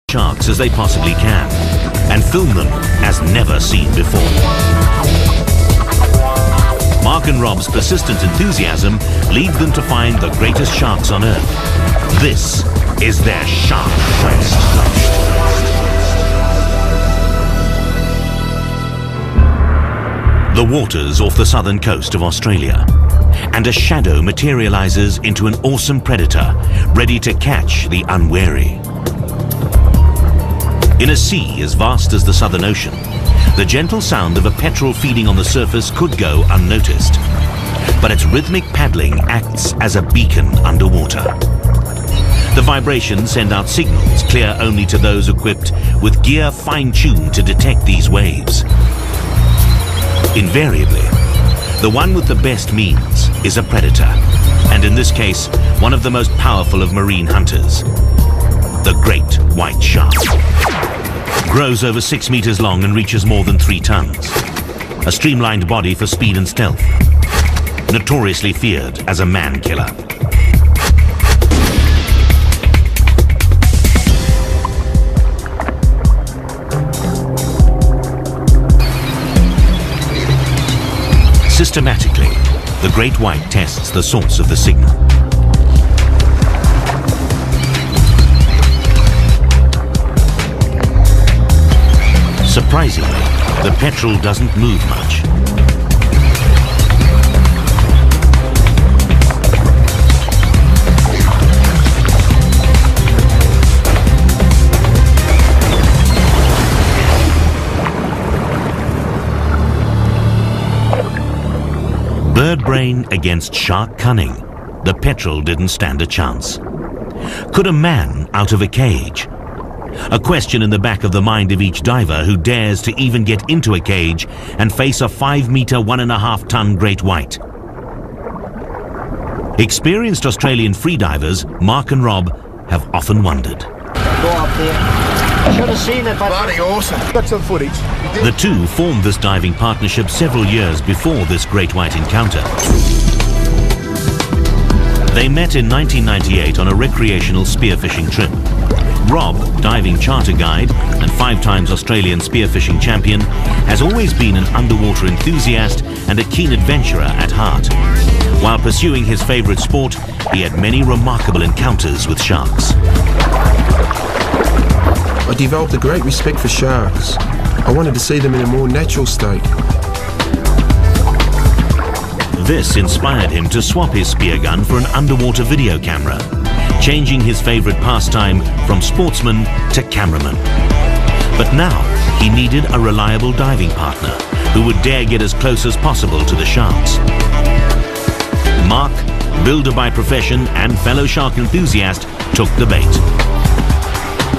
sharks as they possibly can and film them as never seen before. Mark and Rob's persistent enthusiasm leads them to find the greatest sharks on Earth. This is their shark quest. The waters off the southern coast of Australia, and a shadow materializes into an awesome predator ready to catch the unwary. In a sea as vast as the Southern Ocean, the gentle sound of a petrel feeding on the surface could go unnoticed, but its rhythmic paddling acts as a beacon underwater. The vibrations send out signals clear only to those equipped with gear fine-tuned to detect these waves. Invariably, the one with the best means is a predator, and in this case, one of the most powerful of marine hunters, the great white shark. Grows over 6 meters long and reaches more than 3 tons. A streamlined body for speed and stealth. Notoriously feared as a man killer. Systematically, the great white tests the source of the signal. Surprisingly, the petrel doesn't move much. Bird brain against shark cunning. The petrel didn't stand a chance. Could a man out of a cage? A question in the back of the mind of each diver who dares to even get into a cage and face a 5 meter, 1.5 ton great white. Experienced Australian freedivers, Mark and Rob, have often wondered. Go up there. I should have seen it, but... Bloody awesome. Got some footage. The two formed this diving partnership several years before this great white encounter. They met in 1998 on a recreational spearfishing trip. Rob, diving charter guide and 5 times Australian spearfishing champion, has always been an underwater enthusiast and a keen adventurer at heart. While pursuing his favorite sport, he had many remarkable encounters with sharks. I developed a great respect for sharks. I wanted to see them in a more natural state. This inspired him to swap his spear gun for an underwater video camera, changing his favorite pastime from sportsman to cameraman. But now he needed a reliable diving partner who would dare get as close as possible to the sharks. Mark, builder by profession and fellow shark enthusiast, took the bait.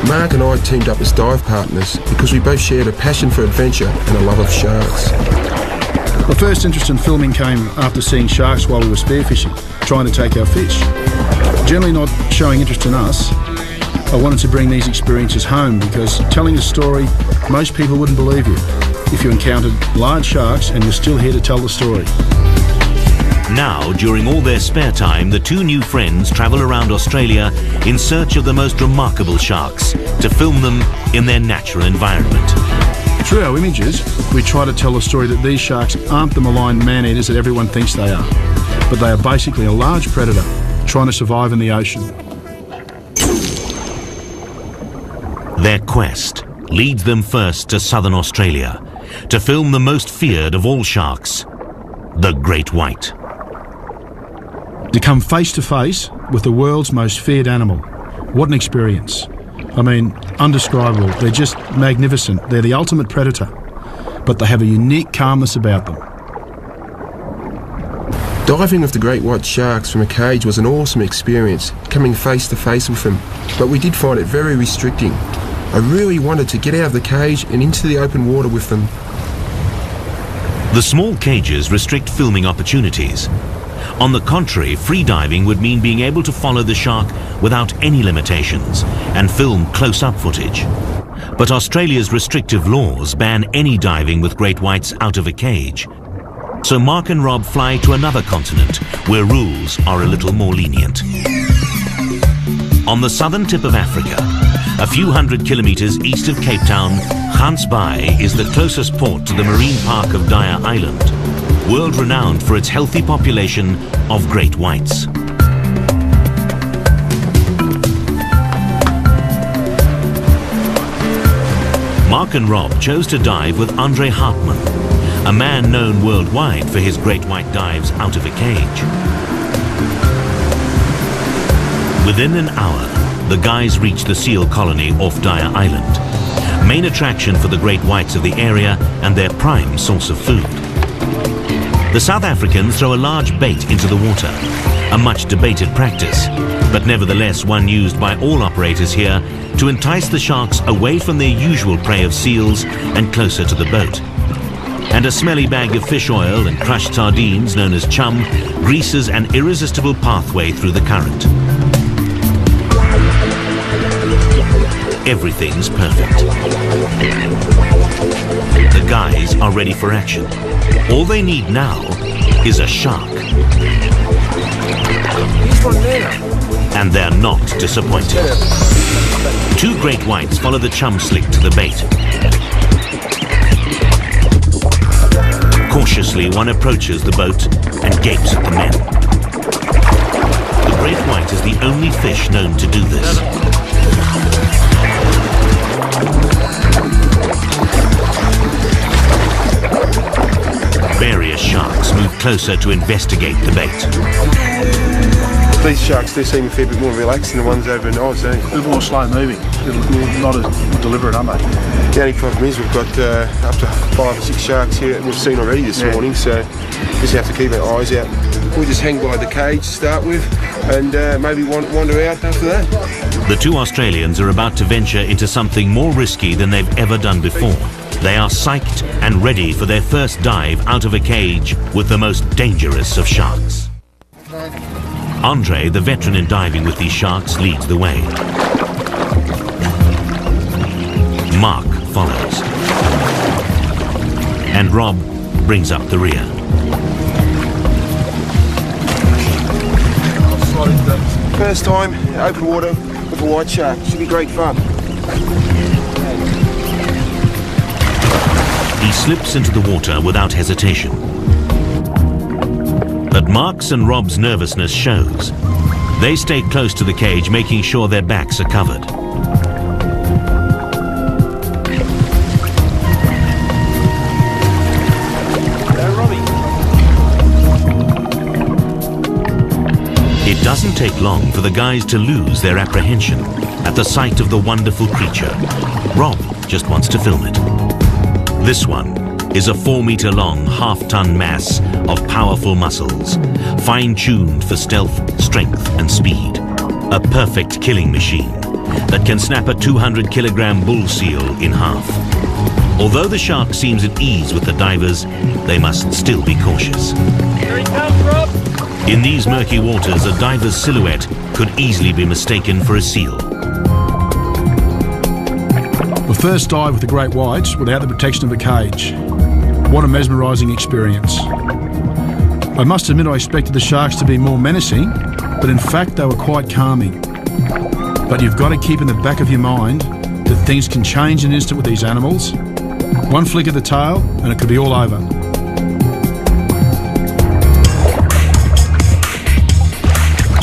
Mark and I teamed up as dive partners because we both shared a passion for adventure and a love of sharks. My first interest in filming came after seeing sharks while we were spearfishing, trying to take our fish. Generally not showing interest in us, I wanted to bring these experiences home because telling a story, most people wouldn't believe you if you encountered large sharks and you're still here to tell the story. Now, during all their spare time, the two new friends travel around Australia in search of the most remarkable sharks to film them in their natural environment. Through our images, we try to tell the story that these sharks aren't the malign man-eaters that everyone thinks they are, but they are basically a large predator trying to survive in the ocean. Their quest leads them first to southern Australia to film the most feared of all sharks, the great white. To come face to face with the world's most feared animal. What an experience. I mean, undescribable. They're just magnificent. They're the ultimate predator, but they have a unique calmness about them. Diving with the great white sharks from a cage was an awesome experience, coming face to face with them, but we did find it very restricting. I really wanted to get out of the cage and into the open water with them. The small cages restrict filming opportunities. On the contrary, freediving would mean being able to follow the shark without any limitations and film close-up footage. But Australia's restrictive laws ban any diving with great whites out of a cage. So Mark and Rob fly to another continent where rules are a little more lenient. On the southern tip of Africa, A few hundred kilometers east of Cape Town, Gansbaai is the closest port to the marine park of Dyer Island, world-renowned for its healthy population of great whites. Mark and Rob chose to dive with Andre Hartmann, a man known worldwide for his great white dives out of a cage. Within an hour, the guys reached the seal colony off Dyer Island, main attraction for the great whites of the area and their prime source of food. The South Africans throw a large bait into the water, a much debated practice, but nevertheless one used by all operators here to entice the sharks away from their usual prey of seals and closer to the boat. And a smelly bag of fish oil and crushed sardines known as chum greases an irresistible pathway through the current. Everything's perfect. The guys are ready for action. All they need now is a shark. And they're not disappointed. Two great whites follow the chum slick to the bait. Cautiously, one approaches the boat and gapes at the men. The great white is the only fish known to do this. Various sharks move closer to investigate the bait. These sharks do seem a fair bit more relaxed than the ones over in Oz, eh? A bit more slow moving, not as deliberate, are they? The only problem is we've got up to 5 or 6 sharks here that we've seen already this morning, so just have to keep our eyes out. We'll just hang by the cage to start with and maybe wander out after that. The two Australians are about to venture into something more risky than they've ever done before. They are psyched and ready for their first dive out of a cage with the most dangerous of sharks. Andre, the veteran in diving with these sharks, leads the way. Mark follows. And Rob brings up the rear. First time, open water with a white shark. Should be great fun. He slips into the water without hesitation. But Mark's and Rob's nervousness shows. They stay close to the cage, making sure their backs are covered. It doesn't take long for the guys to lose their apprehension at the sight of the wonderful creature. Rob just wants to film it. This one is a 4-meter-long, half-ton mass of powerful muscles, fine-tuned for stealth, strength, and speed. A perfect killing machine that can snap a 200-kilogram bull seal in half. Although the shark seems at ease with the divers, they must still be cautious. Here he comes, Rob! In these murky waters, a diver's silhouette could easily be mistaken for a seal. The first dive with the great whites without the protection of a cage. What a mesmerising experience. I must admit I expected the sharks to be more menacing, but in fact they were quite calming. But you've got to keep in the back of your mind that things can change in an instant with these animals. One flick of the tail and it could be all over.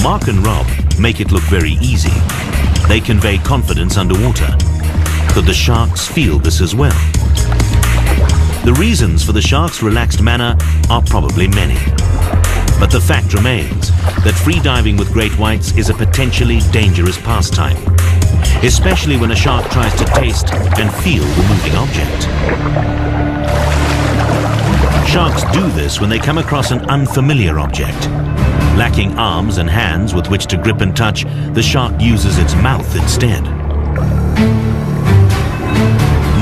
Mark and Rob make it look very easy. They convey confidence underwater. Could the sharks feel this as well? The reasons for the sharks' relaxed manner are probably many. But the fact remains that free diving with great whites is a potentially dangerous pastime, especially when a shark tries to taste and feel the moving object. Sharks do this when they come across an unfamiliar object. Lacking arms and hands with which to grip and touch, the shark uses its mouth instead.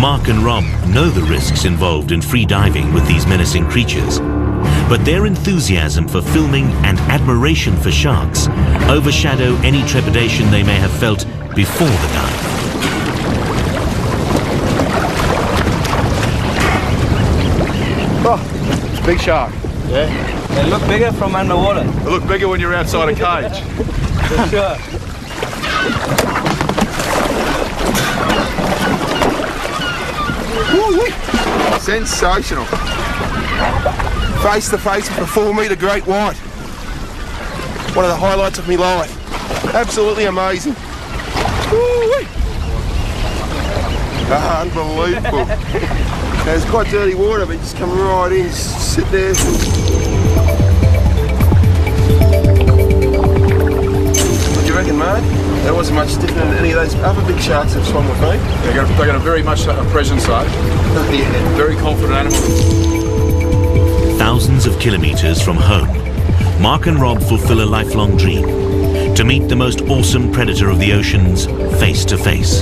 Mark and Rob know the risks involved in free diving with these menacing creatures, but their enthusiasm for filming and admiration for sharks overshadow any trepidation they may have felt before the dive. Oh, it's a big shark. Yeah. They look bigger from underwater. They look bigger when you're outside a cage. For sure. Sensational. Face to face with a 4-metre great white. One of the highlights of my life. Absolutely amazing. Woo-wee. Unbelievable. Now, it's quite dirty water, but just come right in, sit there. What do you reckon, mate? That wasn't much different than any of those other big sharks that swum with me. They got a very much a presence, though. Yeah. Very confident animal. Thousands of kilometers from home, Mark and Rob fulfill a lifelong dream: to meet the most awesome predator of the oceans face to face.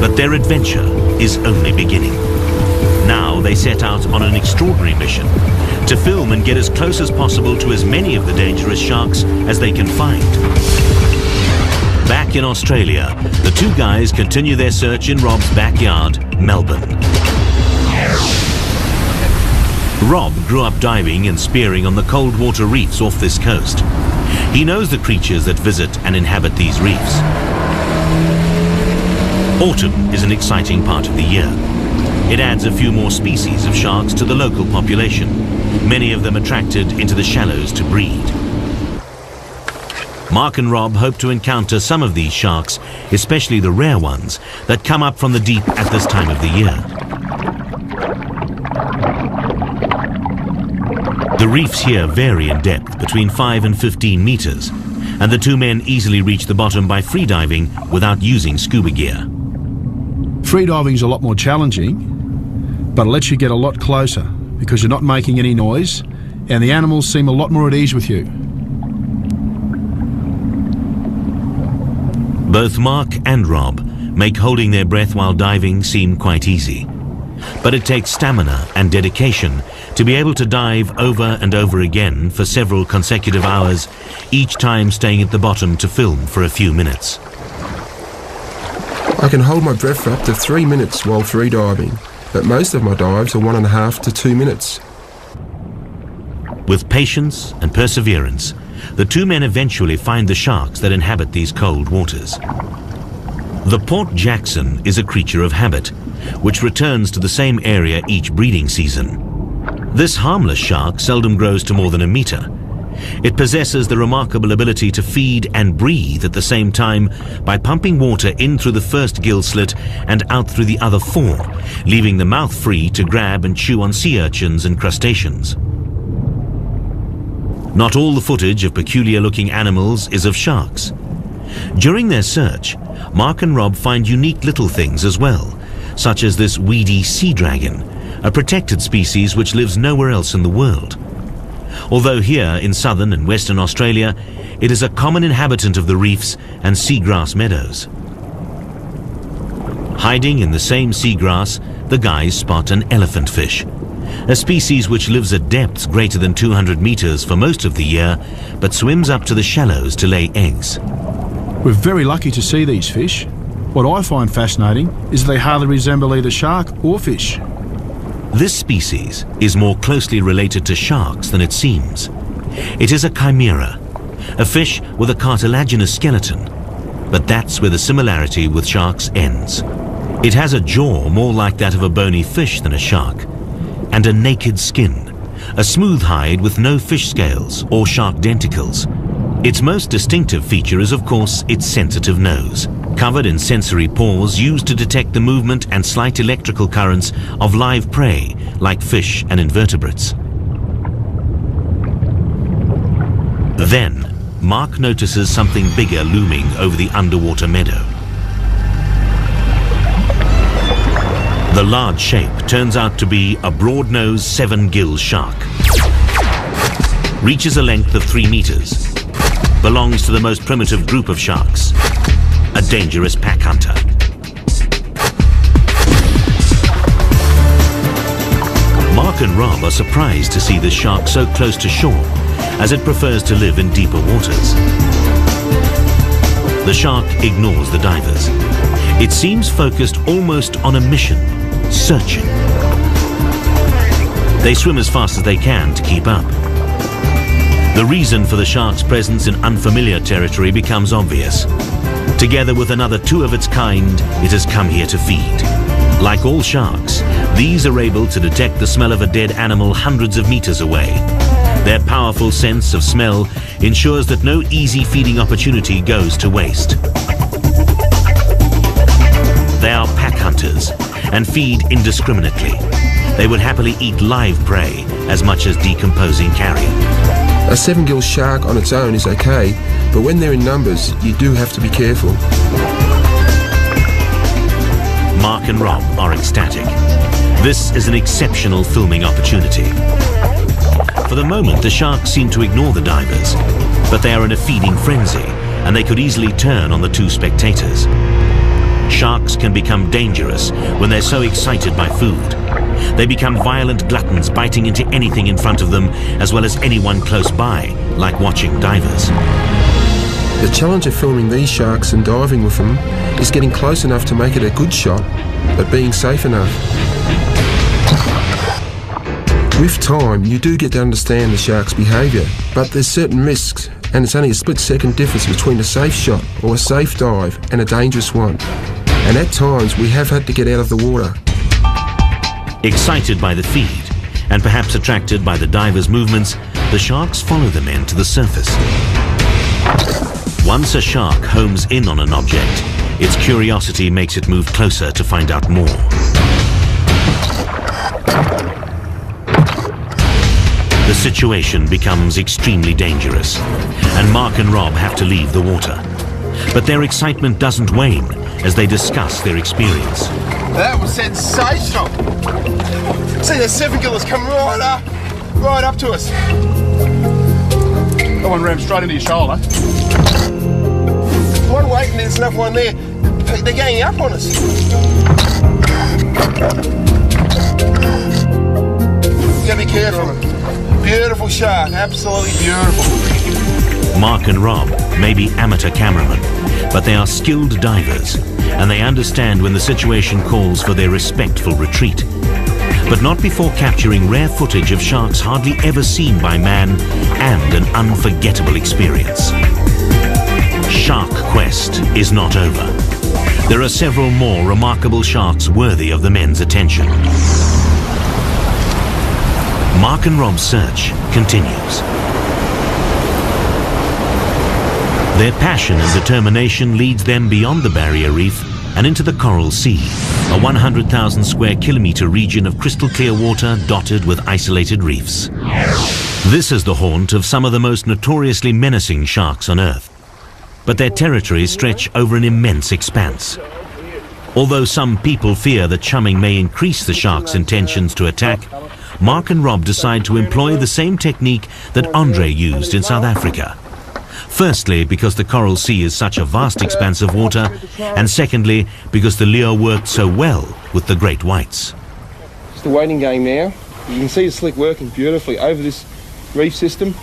But their adventure is only beginning. Now they set out on an extraordinary mission to film and get as close as possible to as many of the dangerous sharks as they can find. Back in Australia, the two guys continue their search in Rob's backyard, Melbourne. Rob grew up diving and spearing on the cold water reefs off this coast. He knows the creatures that visit and inhabit these reefs. Autumn is an exciting part of the year. It adds a few more species of sharks to the local population, many of them attracted into the shallows to breed. Mark and Rob hope to encounter some of these sharks, especially the rare ones that come up from the deep at this time of the year. The reefs here vary in depth between 5 and 15 meters, and the two men easily reach the bottom by freediving without using scuba gear. Freediving is a lot more challenging, but it lets you get a lot closer because you're not making any noise and the animals seem a lot more at ease with you. Both Mark and Rob make holding their breath while diving seem quite easy. But it takes stamina and dedication to be able to dive over and over again for several consecutive hours, each time staying at the bottom to film for a few minutes. I can hold my breath for up to 3 minutes while freediving, but most of my dives are 1.5 to 2 minutes. With patience and perseverance, the two men eventually find the sharks that inhabit these cold waters. The Port Jackson is a creature of habit, which returns to the same area each breeding season. This harmless shark seldom grows to more than a meter. It possesses the remarkable ability to feed and breathe at the same time by pumping water in through the first gill slit and out through the other 4, leaving the mouth free to grab and chew on sea urchins and crustaceans. Not all the footage of peculiar-looking animals is of sharks. During their search, Mark and Rob find unique little things as well, such as this weedy sea dragon, a protected species which lives nowhere else in the world. Although here in southern and western Australia, it is a common inhabitant of the reefs and seagrass meadows. Hiding in the same seagrass, the guys spot an elephant fish, a species which lives at depths greater than 200 meters for most of the year, but swims up to the shallows to lay eggs. We're very lucky to see these fish. What I find fascinating is they hardly resemble either shark or fish. This species is more closely related to sharks than it seems. It is a chimera, a fish with a cartilaginous skeleton, but that's where the similarity with sharks ends. It has a jaw more like that of a bony fish than a shark, and a naked skin, a smooth hide with no fish scales or shark denticles. Its most distinctive feature is, of course, its sensitive nose, covered in sensory pores used to detect the movement and slight electrical currents of live prey like fish and invertebrates. Then, Mark notices something bigger looming over the underwater meadow. The large shape turns out to be a broad-nosed 7-gill shark. Reaches a length of 3 meters. Belongs to the most primitive group of sharks, a dangerous pack hunter. Mark and Rob are surprised to see the shark so close to shore, as it prefers to live in deeper waters. The shark ignores the divers. It seems focused almost on a mission, searching. They swim as fast as they can to keep up. The reason for the shark's presence in unfamiliar territory becomes obvious. Together with another 2 of its kind, it has come here to feed. Like all sharks, these are able to detect the smell of a dead animal hundreds of meters away. Their powerful sense of smell ensures that no easy feeding opportunity goes to waste. They are pack hunters and feed indiscriminately. They would happily eat live prey as much as decomposing carrion. A 7-gill shark on its own is okay, but when they're in numbers, you do have to be careful. Mark and Rob are ecstatic. This is an exceptional filming opportunity. For the moment, the sharks seem to ignore the divers, but they are in a feeding frenzy, and they could easily turn on the two spectators. Sharks can become dangerous when they're so excited by food. They become violent gluttons, biting into anything in front of them, as well as anyone close by, like watching divers. The challenge of filming these sharks and diving with them is getting close enough to make it a good shot, but being safe enough. With time, you do get to understand the shark's behaviour, but there's certain risks, and it's only a split-second difference between a safe shot or a safe dive and a dangerous one. And at times, we have had to get out of the water. Excited by the feed, and perhaps attracted by the divers' movements, the sharks follow the men to the surface. Once a shark homes in on an object, its curiosity makes it move closer to find out more. The situation becomes extremely dangerous, and Mark and Rob have to leave the water. But their excitement doesn't wane as they discuss their experience. That was sensational. See, the 7-gillers come right up to us. That one rammed straight into your shoulder. One wait and there's another one there. They're ganging up on us. You gotta be careful. Beautiful shark, absolutely beautiful. Mark and Rob may be amateur cameramen, but they are skilled divers, and they understand when the situation calls for their respectful retreat. But not before capturing rare footage of sharks hardly ever seen by man and an unforgettable experience. Shark quest is not over. There are several more remarkable sharks worthy of the men's attention. Mark and Rob's search continues. Their passion and determination leads them beyond the barrier reef and into the Coral Sea, a 100,000 square kilometre region of crystal clear water dotted with isolated reefs. This is the haunt of some of the most notoriously menacing sharks on Earth. But their territories stretch over an immense expanse. Although some people fear that chumming may increase the shark's intentions to attack, Mark and Rob decide to employ the same technique that Andre used in South Africa. Firstly, because the Coral Sea is such a vast expanse of water, and secondly, because the lure worked so well with the great whites. It's the waiting game now. You can see the slick working beautifully over this reef system,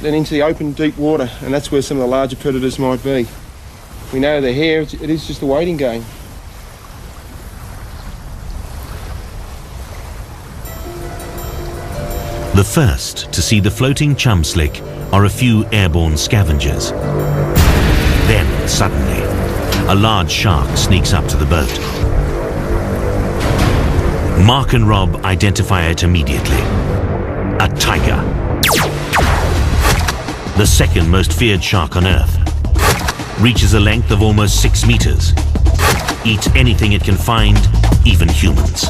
then into the open deep water, and that's where some of the larger predators might be. We know they're here, it is just a waiting game. The first to see the floating chum slick are a few airborne scavengers. Then, suddenly, a large shark sneaks up to the boat. Mark and Rob identify it immediately. A tiger. The second most feared shark on Earth. Reaches a length of almost 6 meters. Eats anything it can find, even humans.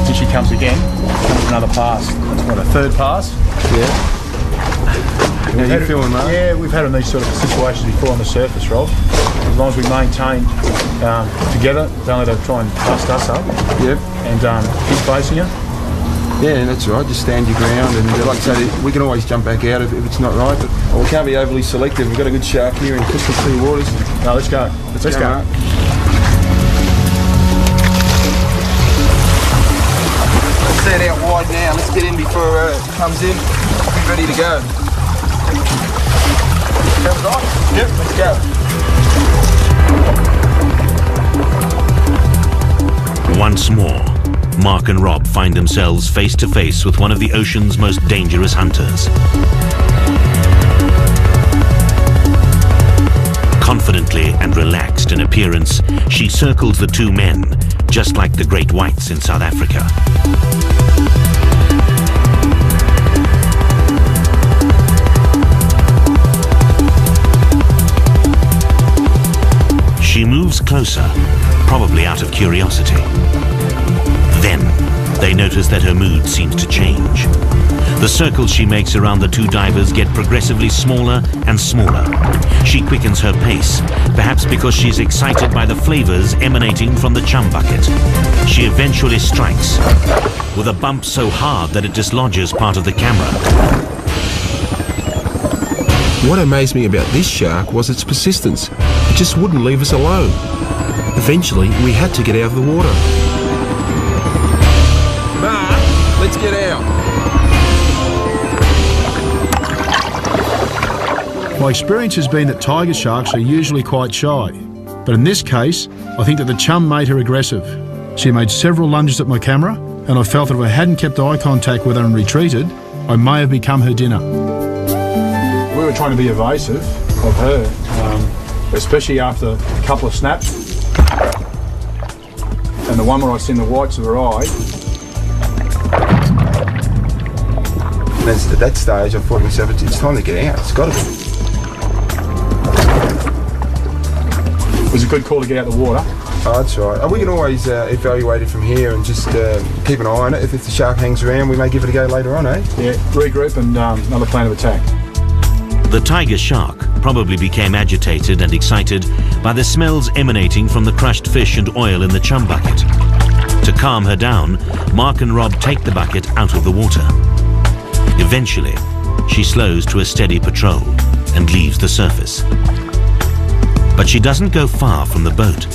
Here she comes again. Comes another pass. That's what, a third pass? Yeah. How you feeling, mate? Yeah, we've had in these sort of situations before on the surface, Rob. As long as we maintain together, they only to try and bust us up. Yep. And keep facing it. Yeah, that's right. Just stand your ground, and like I say, we can always jump back out if it's not right. But we can't be overly selective. We've got a good shark here in crystal clear waters. No, let's go. Let's go. Mark. Let's set out wide now. Let's get in before it comes in. Be ready to go. Sounds right? Yep. Let's go. Once more, Mark and Rob find themselves face to face with one of the ocean's most dangerous hunters. Confidently and appearance, she circles the two men, just like the great whites in South Africa. She moves closer, probably out of curiosity. Then, they notice that her mood seems to change. The circles she makes around the two divers get progressively smaller and smaller. She quickens her pace, perhaps because she's excited by the flavors emanating from the chum bucket. She eventually strikes, with a bump so hard that it dislodges part of the camera. What amazed me about this shark was its persistence. It just wouldn't leave us alone. Eventually, we had to get out of the water. Mark, let's get out. My experience has been that tiger sharks are usually quite shy, but in this case, I think that the chum made her aggressive. She made several lunges at my camera, and I felt that if I hadn't kept eye contact with her and retreated, I may have become her dinner. We were trying to be evasive of her, especially after a couple of snaps. And the one where I'd seen the whites of her eye. And at that stage, I thought to myself, it's time to get out. It's got to be. It was a good call to get out of the water. Oh, that's right. We can always evaluate it from here and just keep an eye on it. If the shark hangs around, we may give it a go later on, eh? Yeah, regroup and another plan of attack. The tiger shark probably became agitated and excited by the smells emanating from the crushed fish and oil in the chum bucket. To calm her down, Mark and Rob take the bucket out of the water. Eventually, she slows to a steady patrol and leaves the surface. But she doesn't go far from the boat.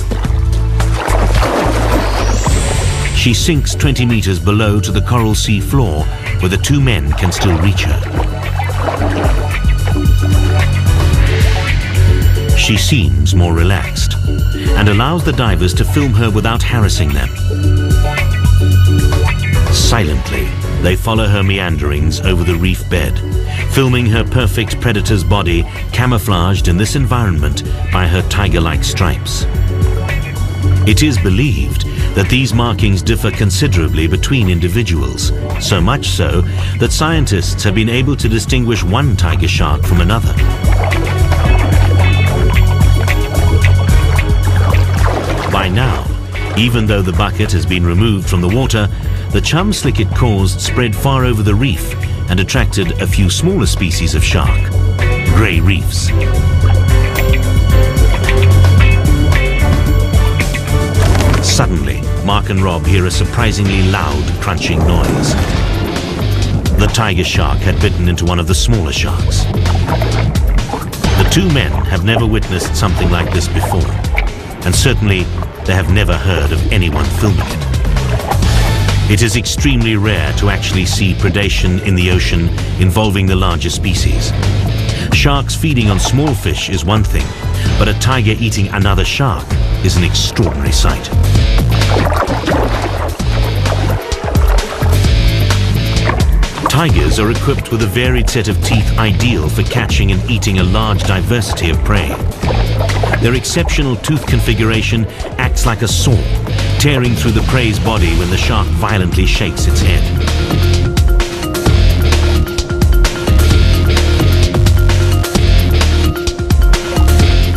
She sinks 20 meters below to the coral sea floor, where the two men can still reach her. She seems more relaxed and allows the divers to film her without harassing them. Silently, they follow her meanderings over the reef bed, filming her perfect predator's body camouflaged in this environment by her tiger-like stripes. It is believed that these markings differ considerably between individuals, so much so that scientists have been able to distinguish one tiger shark from another. By now, even though the bucket has been removed from the water, the chum slick it caused spread far over the reef and attracted a few smaller species of shark, grey reefs. Suddenly, Mark and Rob hear a surprisingly loud, crunching noise. The tiger shark had bitten into one of the smaller sharks. The two men have never witnessed something like this before, and certainly they have never heard of anyone filming it. It is extremely rare to actually see predation in the ocean involving the larger species. Sharks feeding on small fish is one thing, but a tiger eating another shark is an extraordinary sight. Tigers are equipped with a varied set of teeth ideal for catching and eating a large diversity of prey. Their exceptional tooth configuration acts like a saw, tearing through the prey's body when the shark violently shakes its head.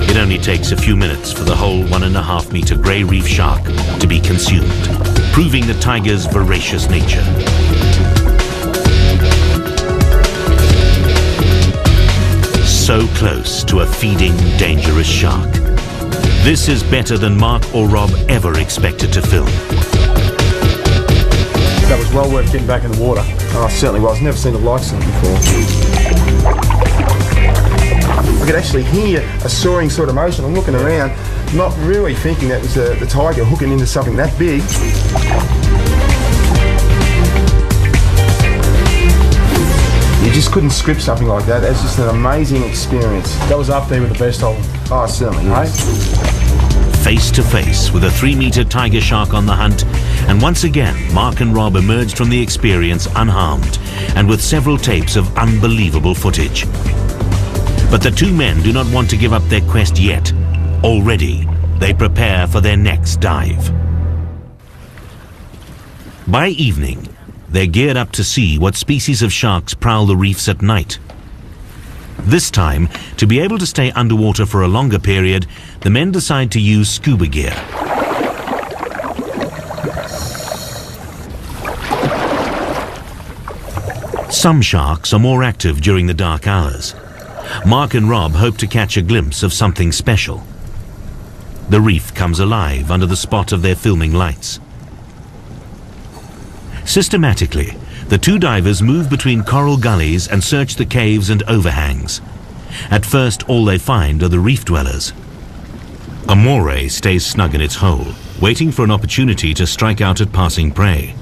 It only takes a few minutes for the whole 1.5 meter grey reef shark to be consumed, proving the tiger's voracious nature. So close to a feeding, dangerous shark. This is better than Mark or Rob ever expected to film. That was well worth getting back in the water. Oh, it certainly was. Never seen the likes of it before. I could actually hear a soaring sort of motion. I'm looking around, not really thinking that was the tiger hooking into something that big. You just couldn't script something like that. That's just an amazing experience. That was up there with the best of them. Oh, certainly, right? Face to face with a 3-meter tiger shark on the hunt, and once again, Mark and Rob emerged from the experience unharmed and with several tapes of unbelievable footage. But the two men do not want to give up their quest yet. Already, they prepare for their next dive. By evening, they're geared up to see what species of sharks prowl the reefs at night. This time, to be able to stay underwater for a longer period, the men decide to use scuba gear. Some sharks are more active during the dark hours. Mark and Rob hope to catch a glimpse of something special. The reef comes alive under the spot of their filming lights. Systematically, the two divers move between coral gullies and search the caves and overhangs. At first, all they find are the reef dwellers. A moray stays snug in its hole, waiting for an opportunity to strike out at passing prey.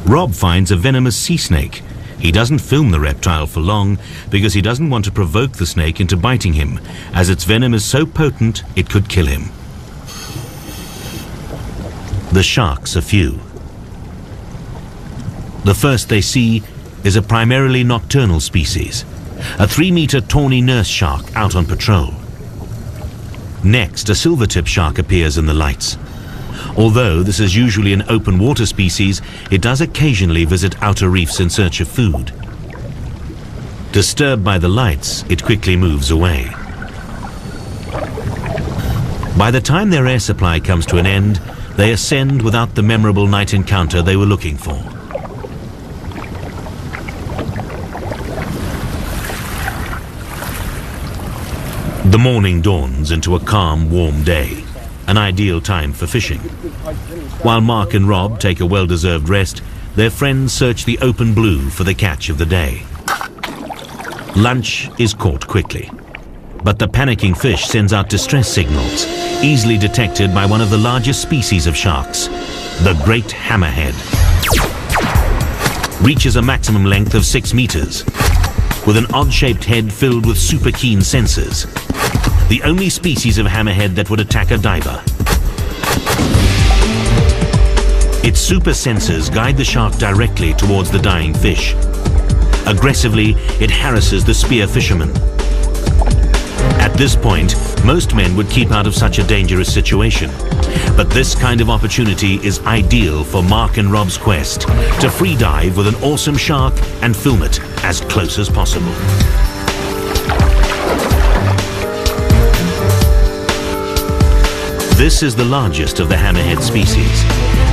Rob finds a venomous sea snake. He doesn't film the reptile for long because he doesn't want to provoke the snake into biting him, as its venom is so potent it could kill him. The sharks are few. The first they see is a primarily nocturnal species, a 3-meter tawny nurse shark out on patrol. Next, a silvertip shark appears in the lights. Although this is usually an open water species, it does occasionally visit outer reefs in search of food. Disturbed by the lights, it quickly moves away. By the time their air supply comes to an end, they ascend without the memorable night encounter they were looking for. The morning dawns into a calm, warm day, an ideal time for fishing. While Mark and Rob take a well-deserved rest, their friends search the open blue for the catch of the day. Lunch is caught quickly, but the panicking fish sends out distress signals, easily detected by one of the largest species of sharks, the great hammerhead. Reaches a maximum length of 6 meters, with an odd-shaped head filled with super keen sensors. The only species of hammerhead that would attack a diver. Its super sensors guide the shark directly towards the dying fish. Aggressively, it harasses the spear fisherman. At this point, most men would keep out of such a dangerous situation. But this kind of opportunity is ideal for Mark and Rob's quest to free dive with an awesome shark and film it as close as possible. This is the largest of the hammerhead species,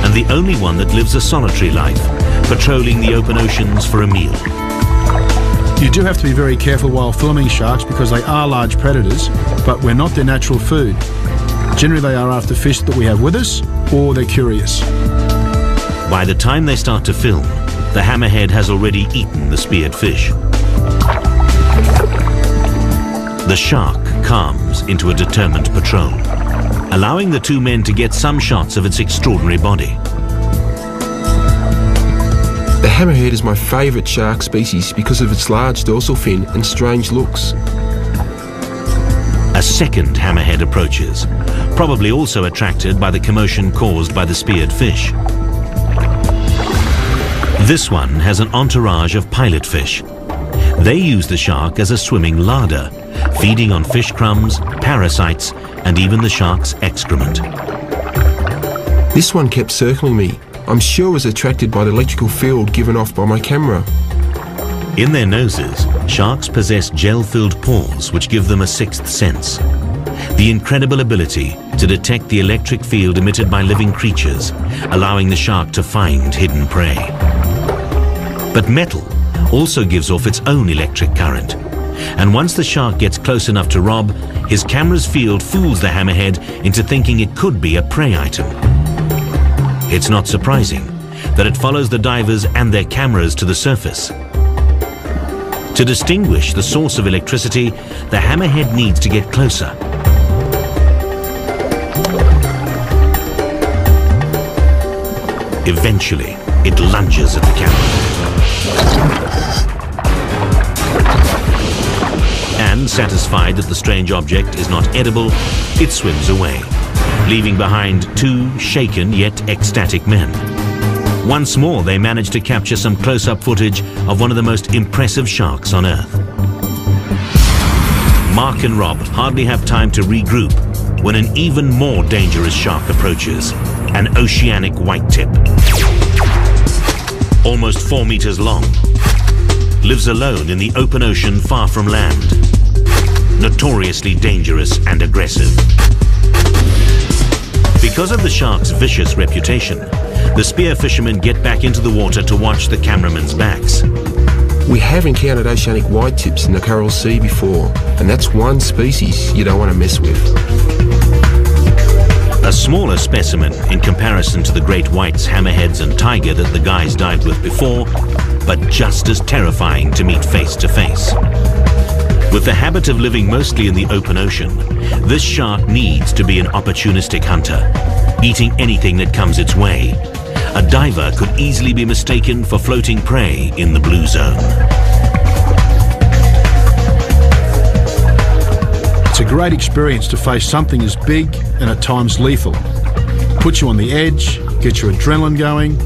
and the only one that lives a solitary life, patrolling the open oceans for a meal. You do have to be very careful while filming sharks because they are large predators, but we're not their natural food. Generally they are after fish that we have with us, or they're curious. By the time they start to film, the hammerhead has already eaten the speared fish. The shark calms into a determined patrol, allowing the two men to get some shots of its extraordinary body. The hammerhead is my favourite shark species because of its large dorsal fin and strange looks. A second hammerhead approaches, probably also attracted by the commotion caused by the speared fish. This one has an entourage of pilotfish. They use the shark as a swimming larder, feeding on fish crumbs, parasites, and even the shark's excrement. This one kept circling me. I'm sure was attracted by the electrical field given off by my camera. In their noses, sharks possess gel-filled pores which give them a sixth sense. The incredible ability to detect the electric field emitted by living creatures, allowing the shark to find hidden prey. But metal also gives off its own electric current. And once the shark gets close enough to Rob, his camera's field fools the hammerhead into thinking it could be a prey item. It's not surprising that it follows the divers and their cameras to the surface. To distinguish the source of electricity, the hammerhead needs to get closer. Eventually, it lunges at the camera. And, satisfied that the strange object is not edible, it swims away, leaving behind two shaken yet ecstatic men. Once more, they manage to capture some close-up footage of one of the most impressive sharks on Earth. Mark and Rob hardly have time to regroup when an even more dangerous shark approaches, an oceanic white-tip. Almost 4 meters long, lives alone in the open ocean far from land, notoriously dangerous and aggressive. Because of the shark's vicious reputation, the spear fishermen get back into the water to watch the cameramen's backs. We have encountered oceanic white-tips in the Coral Sea before, and that's one species you don't want to mess with. A smaller specimen in comparison to the great whites, hammerheads and tiger that the guys dived with before, but just as terrifying to meet face to face. With the habit of living mostly in the open ocean, this shark needs to be an opportunistic hunter, eating anything that comes its way. A diver could easily be mistaken for floating prey in the blue zone. It's a great experience to face something as big and at times lethal. Puts you on the edge, gets your adrenaline going.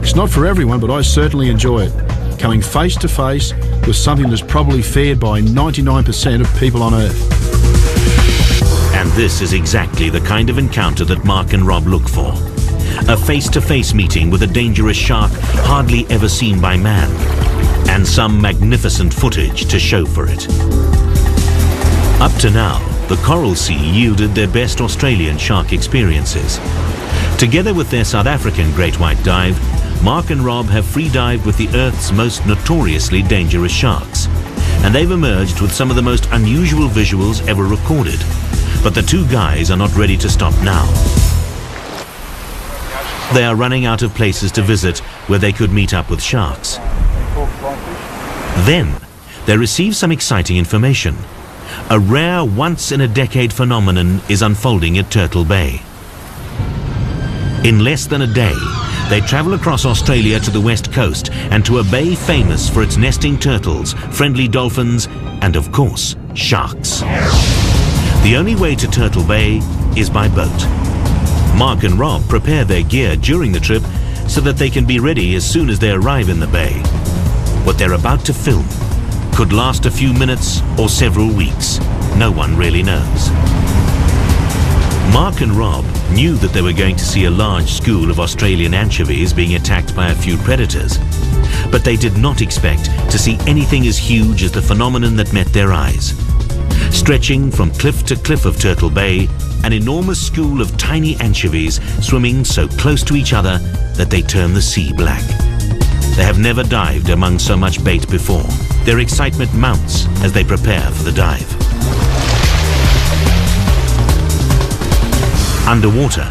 It's not for everyone, but I certainly enjoy it. Coming face to face with something that's probably feared by 99% of people on Earth. And this is exactly the kind of encounter that Mark and Rob look for. A face-to-face meeting with a dangerous shark hardly ever seen by man, and some magnificent footage to show for it. Up to now, the Coral Sea yielded their best Australian shark experiences. Together with their South African great white dive, Mark and Rob have free-dived with the Earth's most notoriously dangerous sharks, and they've emerged with some of the most unusual visuals ever recorded. But the two guys are not ready to stop now. They are running out of places to visit where they could meet up with sharks. Then, they receive some exciting information. A rare, once-in-a-decade phenomenon is unfolding at Turtle Bay. In less than a day, they travel across Australia to the west coast and to a bay famous for its nesting turtles, friendly dolphins, and of course, sharks. The only way to Turtle Bay is by boat. Mark and Rob prepare their gear during the trip so that they can be ready as soon as they arrive in the bay. What they're about to film could last a few minutes or several weeks. No one really knows. Mark and Rob knew that they were going to see a large school of Australian anchovies being attacked by a few predators, but they did not expect to see anything as huge as the phenomenon that met their eyes. Stretching from cliff to cliff of Turtle Bay, an enormous school of tiny anchovies swimming so close to each other that they turn the sea black. They have never dived among so much bait before. Their excitement mounts as they prepare for the dive. Underwater,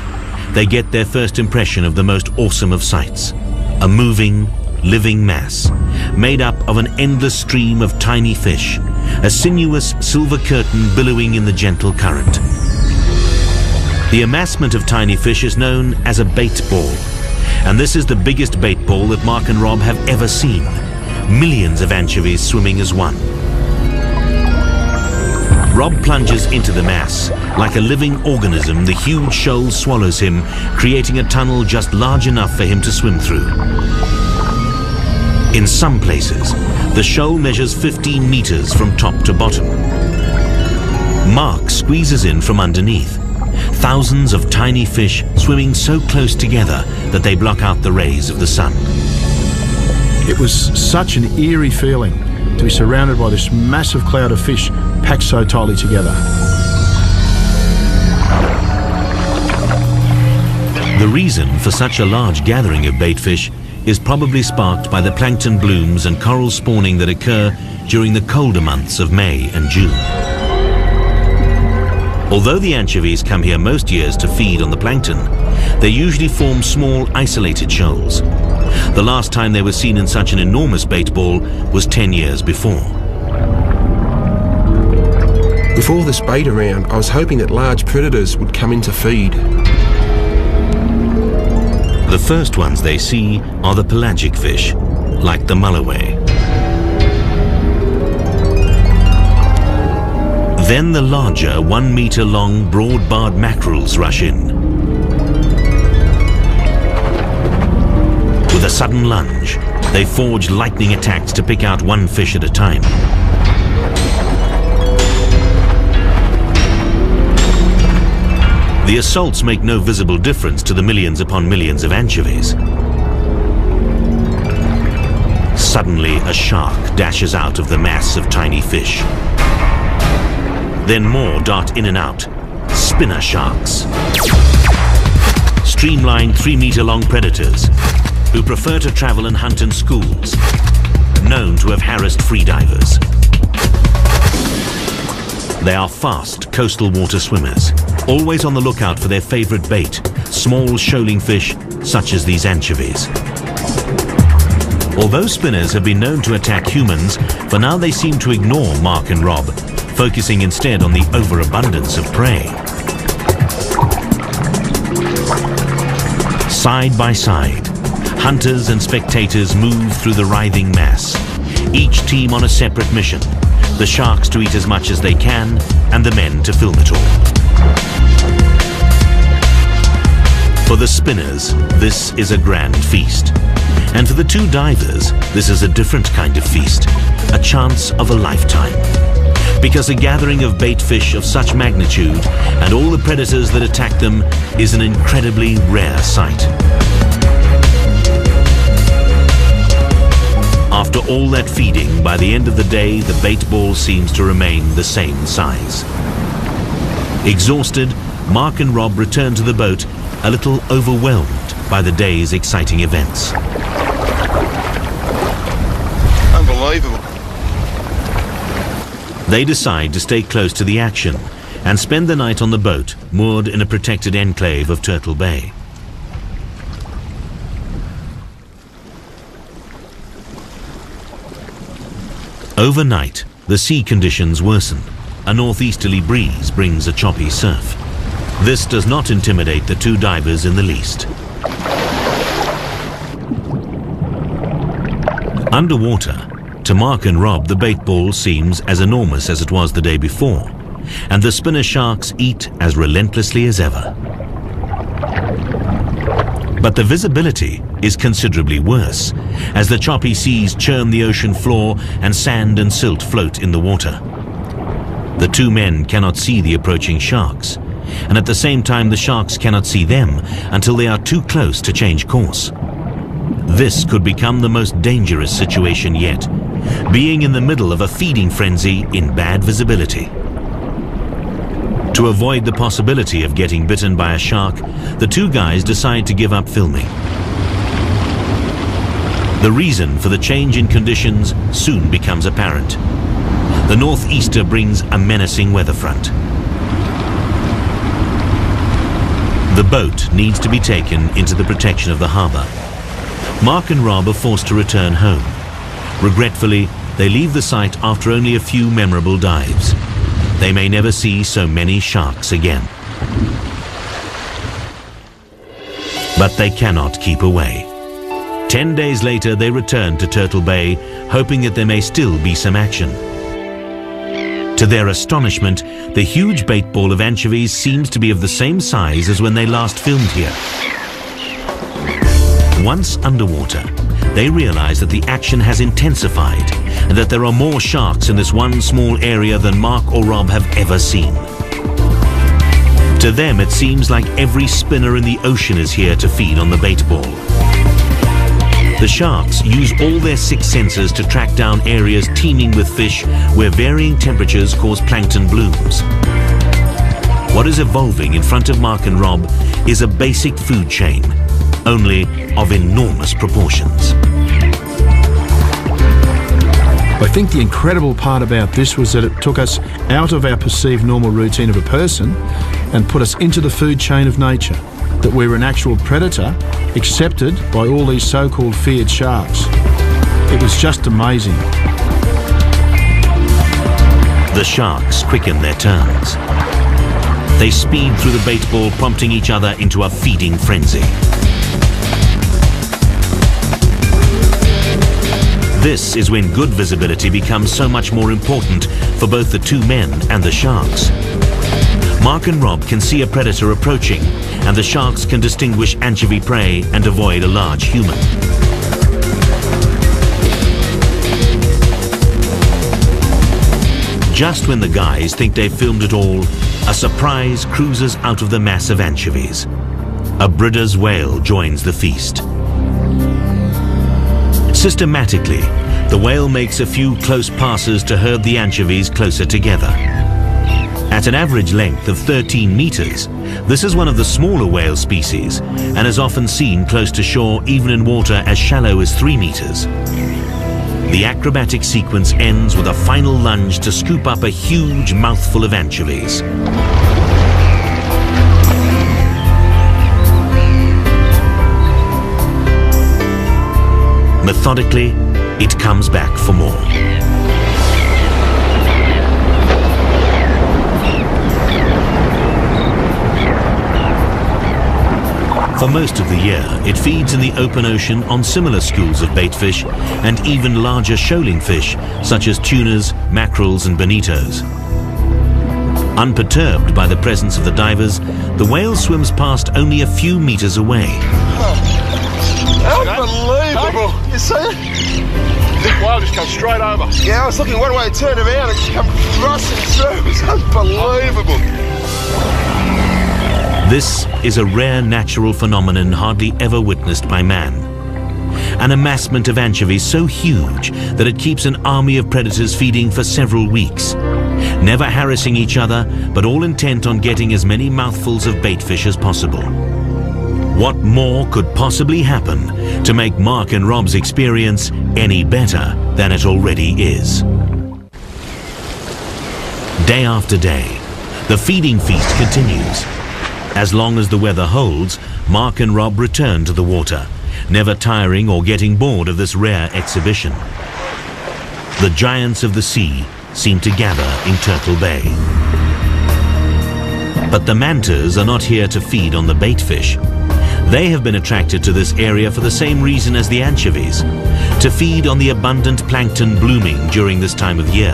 they get their first impression of the most awesome of sights. A moving, living mass, made up of an endless stream of tiny fish, a sinuous silver curtain billowing in the gentle current. The amassment of tiny fish is known as a bait ball, and this is the biggest bait ball that Mark and Rob have ever seen. Millions of anchovies swimming as one. Rob plunges into the mass. Like a living organism, the huge shoal swallows him, creating a tunnel just large enough for him to swim through. In some places, the shoal measures 15 meters from top to bottom. Mark squeezes in from underneath. Thousands of tiny fish swimming so close together that they block out the rays of the sun. It was such an eerie feeling to be surrounded by this massive cloud of fish packed so tightly together. The reason for such a large gathering of baitfish is probably sparked by the plankton blooms and coral spawning that occur during the colder months of May and June. Although the anchovies come here most years to feed on the plankton, they usually form small isolated shoals. The last time they were seen in such an enormous bait ball was 10 years before. With all this bait around, I was hoping that large predators would come in to feed. The first ones they see are the pelagic fish, like the mulloway. Then the larger 1 meter long broad-barred mackerels rush in. With a sudden lunge, they forge lightning attacks to pick out one fish at a time. The assaults make no visible difference to the millions upon millions of anchovies. Suddenly, a shark dashes out of the mass of tiny fish. Then more dart in and out. Spinner sharks. Streamlined 3-meter-long predators who prefer to travel and hunt in schools, known to have harassed freedivers. They are fast coastal water swimmers, always on the lookout for their favorite bait, small shoaling fish such as these anchovies. Although spinners have been known to attack humans, for now they seem to ignore Mark and Rob, focusing instead on the overabundance of prey. Side by side, hunters and spectators move through the writhing mass, each team on a separate mission, the sharks to eat as much as they can and the men to film it all. For the spinners, this is a grand feast. And for the two divers, this is a different kind of feast, a chance of a lifetime. Because a gathering of bait fish of such magnitude and all the predators that attack them is an incredibly rare sight. After all that feeding, by the end of the day, the bait ball seems to remain the same size. Exhausted, Mark and Rob return to the boat, a little overwhelmed by the day's exciting events. Unbelievable. They decide to stay close to the action and spend the night on the boat, moored in a protected enclave of Turtle Bay. Overnight, the sea conditions worsen. A northeasterly breeze brings a choppy surf. This does not intimidate the two divers in the least. Underwater, to Mark and Rob, the bait ball seems as enormous as it was the day before, and the spinner sharks eat as relentlessly as ever. But the visibility is considerably worse, as the choppy seas churn the ocean floor and sand and silt float in the water. The two men cannot see the approaching sharks, and at the same time the sharks cannot see them until they are too close to change course. This could become the most dangerous situation yet, being in the middle of a feeding frenzy in bad visibility. To avoid the possibility of getting bitten by a shark, the two guys decide to give up filming. The reason for the change in conditions soon becomes apparent. The northeaster brings a menacing weather front. The boat needs to be taken into the protection of the harbor. Mark and Rob are forced to return home. Regretfully, they leave the site after only a few memorable dives. They may never see so many sharks again. But they cannot keep away. 10 days later, they return to Turtle Bay, hoping that there may still be some action. To their astonishment, the huge bait ball of anchovies seems to be of the same size as when they last filmed here. Once underwater, they realize that the action has intensified and that there are more sharks in this one small area than Mark or Rob have ever seen. To them, it seems like every spinner in the ocean is here to feed on the bait ball. The sharks use all their 6 senses to track down areas teeming with fish where varying temperatures cause plankton blooms. What is evolving in front of Mark and Rob is a basic food chain, only of enormous proportions. I think the incredible part about this was that it took us out of our perceived normal routine of a person and put us into the food chain of nature, that we were an actual predator accepted by all these so-called feared sharks. It was just amazing. The sharks quicken their turns. They speed through the bait ball, prompting each other into a feeding frenzy. This is when good visibility becomes so much more important for both the two men and the sharks. Mark and Rob can see a predator approaching, and the sharks can distinguish anchovy prey and avoid a large human. just when the guys think they've filmed it all, a surprise cruises out of the mass of anchovies. A Bridder's whale joins the feast. Systematically, the whale makes a few close passes to herd the anchovies closer together. At an average length of 13 meters, this is one of the smaller whale species and is often seen close to shore even in water as shallow as 3 meters. The acrobatic sequence ends with a final lunge to scoop up a huge mouthful of anchovies. Methodically, it comes back for more. For most of the year, it feeds in the open ocean on similar schools of baitfish and even larger shoaling fish such as tunas, mackerels and bonitos. Unperturbed by the presence of the divers, the whale swims past only a few meters away. Unbelievable! You see it? The whale just comes straight over. Yeah, I was looking one way, it turned around and come thrusting through. It's unbelievable. This is a rare natural phenomenon hardly ever witnessed by man. An amassment of anchovies so huge that it keeps an army of predators feeding for several weeks, never harassing each other, but all intent on getting as many mouthfuls of baitfish as possible. What more could possibly happen to make Mark and Rob's experience any better than it already is? Day after day, the feeding feast continues. As long as the weather holds, Mark and Rob return to the water, never tiring or getting bored of this rare exhibition. The giants of the sea seem to gather in Turtle Bay. But the mantas are not here to feed on the baitfish. They have been attracted to this area for the same reason as the anchovies, to feed on the abundant plankton blooming during this time of year.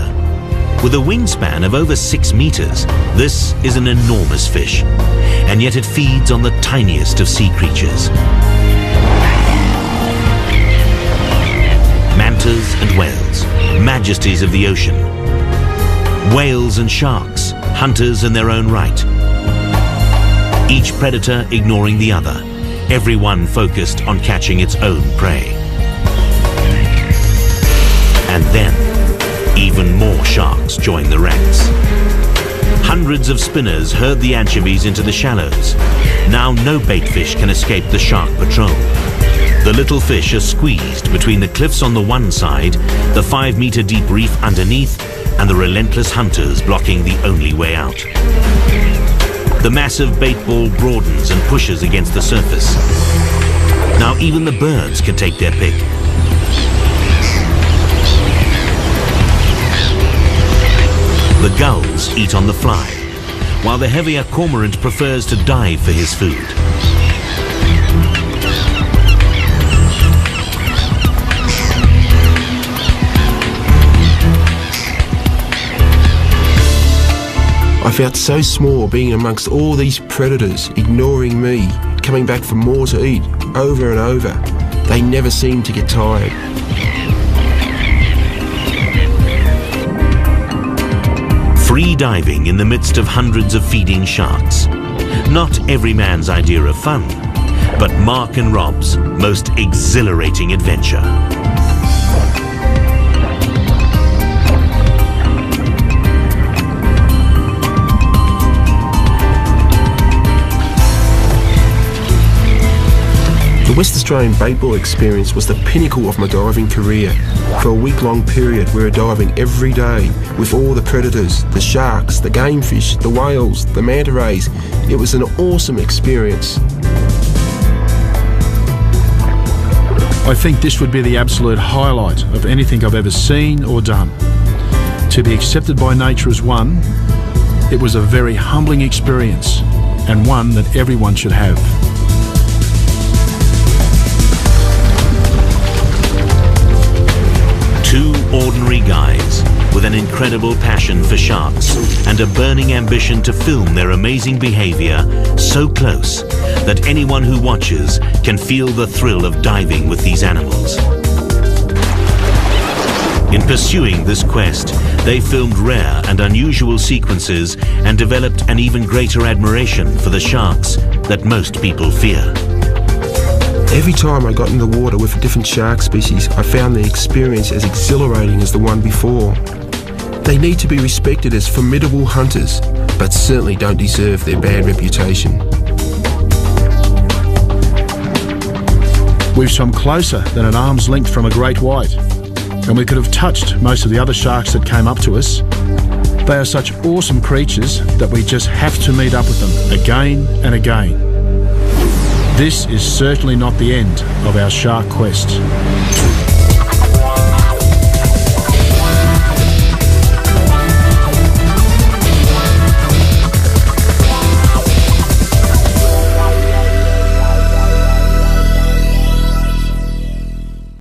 With a wingspan of over 6 meters, this is an enormous fish, and yet it feeds on the tiniest of sea creatures. Mantas and whales, majesties of the ocean. Whales and sharks, hunters in their own right. Each predator ignoring the other, everyone focused on catching its own prey. And then, even more sharks join the ranks. Hundreds of spinners herd the anchovies into the shallows. Now no baitfish can escape the shark patrol. The little fish are squeezed between the cliffs on the one side, the 5-meter deep reef underneath, and the relentless hunters blocking the only way out. The massive bait ball broadens and pushes against the surface. Now even the birds can take their pick. The gulls eat on the fly, while the heavier cormorant prefers to dive for his food. I felt so small being amongst all these predators, ignoring me, coming back for more to eat, over and over. They never seemed to get tired. Free diving in the midst of hundreds of feeding sharks. Not every man's idea of fun, but Mark and Rob's most exhilarating adventure. The West Australian baitball experience was the pinnacle of my diving career. For a week-long period, we were diving every day with all the predators, the sharks, the gamefish, the whales, the manta rays. It was an awesome experience. I think this would be the absolute highlight of anything I've ever seen or done. To be accepted by nature as one, it was a very humbling experience and one that everyone should have. Two ordinary guys with an incredible passion for sharks and a burning ambition to film their amazing behavior so close that anyone who watches can feel the thrill of diving with these animals. In pursuing this quest, they filmed rare and unusual sequences and developed an even greater admiration for the sharks that most people fear. Every time I got in the water with a different shark species, I found the experience as exhilarating as the one before. They need to be respected as formidable hunters, but certainly don't deserve their bad reputation. We've swum closer than an arm's length from a great white, and we could have touched most of the other sharks that came up to us. They are such awesome creatures that we just have to meet up with them again and again. This is certainly not the end of our shark quest.